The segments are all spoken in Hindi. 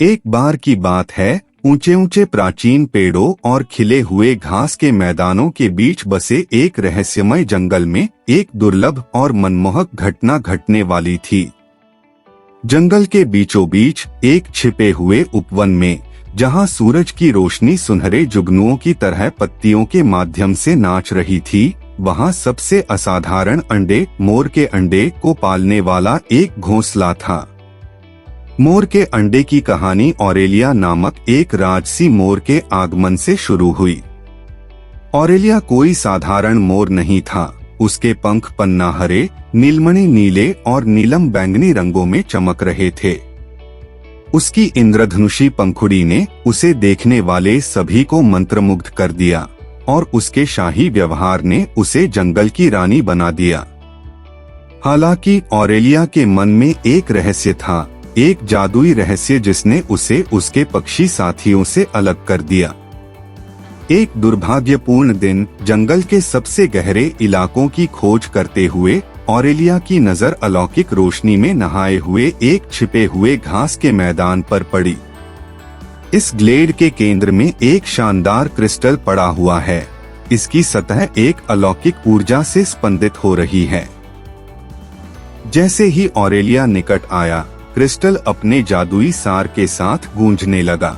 एक बार की बात है, ऊंचे ऊंचे प्राचीन पेड़ों और खिले हुए घास के मैदानों के बीच बसे एक रहस्यमय जंगल में एक दुर्लभ और मनमोहक घटना घटने वाली थी। जंगल के बीचों बीच एक छिपे हुए उपवन में, जहां सूरज की रोशनी सुनहरे जुगनुओं की तरह पत्तियों के माध्यम से नाच रही थी, वहां सबसे असाधारण अंडे मोर के अंडे को पालने वाला एक घोंसला था। मोर के अंडे की कहानी ऑरेलिया नामक एक राजसी मोर के आगमन से शुरू हुई। ऑरेलिया कोई साधारण मोर नहीं था। उसके पंख पन्ना हरे, नीलमणि नीले और नीलम बैंगनी रंगों में चमक रहे थे। उसकी इंद्रधनुषी पंखुड़ी ने उसे देखने वाले सभी को मंत्रमुग्ध कर दिया और उसके शाही व्यवहार ने उसे जंगल की रानी बना दिया। हालांकि ऑरेलिया के मन में एक रहस्य था, एक जादुई रहस्य जिसने उसे उसके पक्षी साथियों से अलग कर दिया। एक दुर्भाग्यपूर्ण दिन, जंगल के सबसे गहरे इलाकों की खोज करते हुए ऑरेलिया की नजर अलौकिक रोशनी में नहाए हुए एक छिपे हुए घास के मैदान पर पड़ी। इस ग्लेड के केंद्र में एक शानदार क्रिस्टल पड़ा हुआ है। इसकी सतह एक अलौकिक ऊर्जा से स्पंदित हो रही है। जैसे ही ऑरेलिया निकट आया, क्रिस्टल अपने जादुई सार के साथ गूंजने लगा।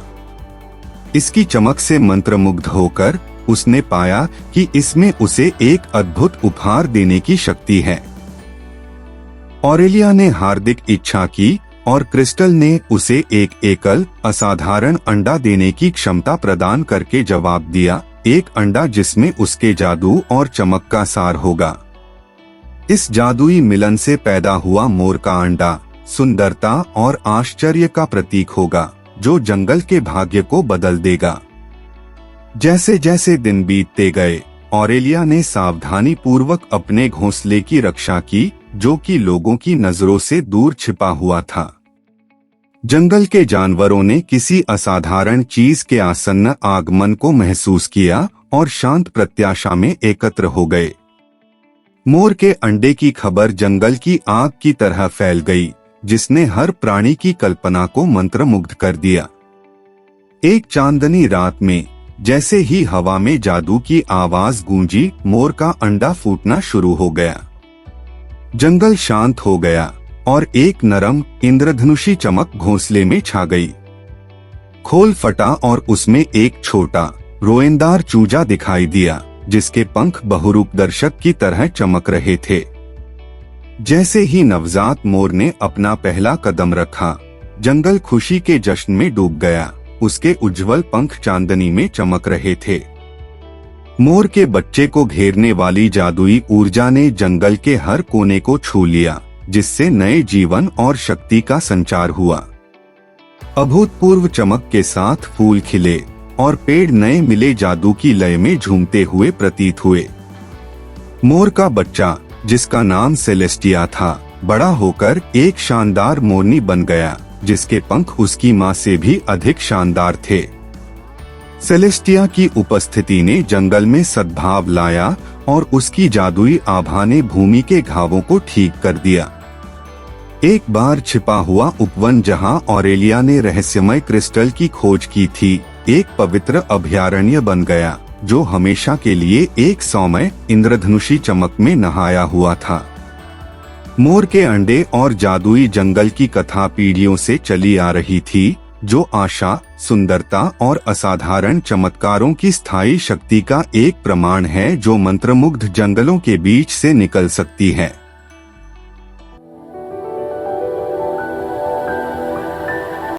इसकी चमक से मंत्रमुग्ध होकर उसने पाया कि इसमें उसे एक अद्भुत उपहार देने की शक्ति है। ऑरेलिया ने हार्दिक इच्छा की और क्रिस्टल ने उसे एक एकल असाधारण अंडा देने की क्षमता प्रदान करके जवाब दिया, एक अंडा जिसमें उसके जादू और चमक का सार होगा। इस जादुई मिलन से पैदा हुआ मोर का अंडा सुंदरता और आश्चर्य का प्रतीक होगा, जो जंगल के भाग्य को बदल देगा। जैसे जैसे दिन बीतते गए, ऑरेलिया ने सावधानी पूर्वक अपने घोंसले की रक्षा की, जो कि लोगों की नजरों से दूर छिपा हुआ था। जंगल के जानवरों ने किसी असाधारण चीज के आसन्न आगमन को महसूस किया और शांत प्रत्याशा में एकत्र हो गए। मोर के अंडे की खबर जंगल की आग की तरह फैल गई, जिसने हर प्राणी की कल्पना को मंत्रमुग्ध कर दिया। एक चांदनी रात में, जैसे ही हवा में जादू की आवाज गूंजी, मोर का अंडा फूटना शुरू हो गया। जंगल शांत हो गया और एक नरम इंद्रधनुषी चमक घोंसले में छा गई। खोल फटा और उसमें एक छोटा रोएंदार चूजा दिखाई दिया, जिसके पंख बहुरूप दर्शक की तरह चमक रहे थे। जैसे ही नवजात मोर ने अपना पहला कदम रखा, जंगल खुशी के जश्न में डूब गया। उसके उज्जवल पंख चांदनी में चमक रहे थे। मोर के बच्चे को घेरने वाली जादुई ऊर्जा ने जंगल के हर कोने को छू लिया, जिससे नए जीवन और शक्ति का संचार हुआ। अभूतपूर्व चमक के साथ फूल खिले और पेड़ नए मिले जादू की लय में झूमते हुए प्रतीत हुए। मोर का बच्चा, जिसका नाम सेलेस्टिया था, बड़ा होकर एक शानदार मोरनी बन गया, जिसके पंख उसकी मां से भी अधिक शानदार थे। सेलेस्टिया की उपस्थिति ने जंगल में सद्भाव लाया और उसकी जादुई आभा ने भूमि के घावों को ठीक कर दिया। एक बार छिपा हुआ उपवन जहां ऑरेलिया ने रहस्यमय क्रिस्टल की खोज की थी, एक पवित्र अभयारण्य बन गया, जो हमेशा के लिए एक सौम्य इंद्रधनुषी चमक में नहाया हुआ था। मोर के अंडे और जादुई जंगल की कथा पीढ़ियों से चली आ रही थी, जो आशा, सुंदरता और असाधारण चमत्कारों की स्थायी शक्ति का एक प्रमाण है, जो मंत्रमुग्ध जंगलों के बीच से निकल सकती है।